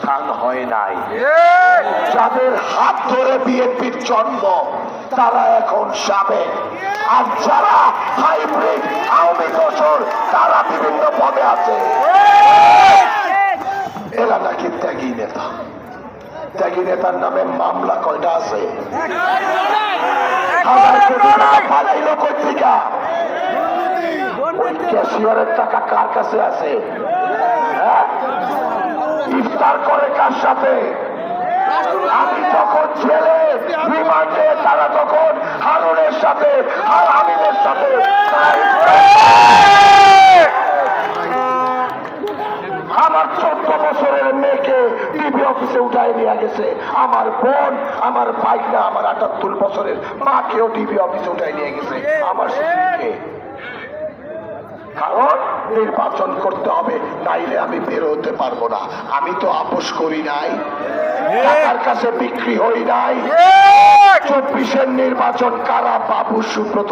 স্থান হয় নাই। যাদের হাত ধরে বিএনপির জন্ম তারা এখন সাবেক, আর যারা হাইব্রিড আওয়ামী দোসর তারা বিভিন্ন পদে আছে। এরা নাকি ত্যাগী নেতা। ত্যাগী নেতার নামে মামলা কয়টা আছে? পালাইলো পত্রিকা। ওই ক্যাশিয়ারের টাকা কার কাছে আছে? ইফতার করে কার সাথে? আমি যখন ছেলে রিমান্ডে তারা তখন হারুনের সাথে আর আমিনের সাথে। আমার 14 বছরের মেয়েকে টিভি অফিসে উঠায় নিয়ে গেছে। আমার বোন, আমার ভাইনা, আমার 78 বছরের মাকেও টিভি অফিসে উঠায় নিয়ে গেছে। আমার স্ত্রীকে। কারণ নির্বাচন করতে হবে, নাইলে আমি বের হতে পারবো না। আমি তো আপোষ করি নাই, টাকার কাছে বিক্রি হই নাই। 24-এর নির্বাচন কারা? বাবু সুব্রত।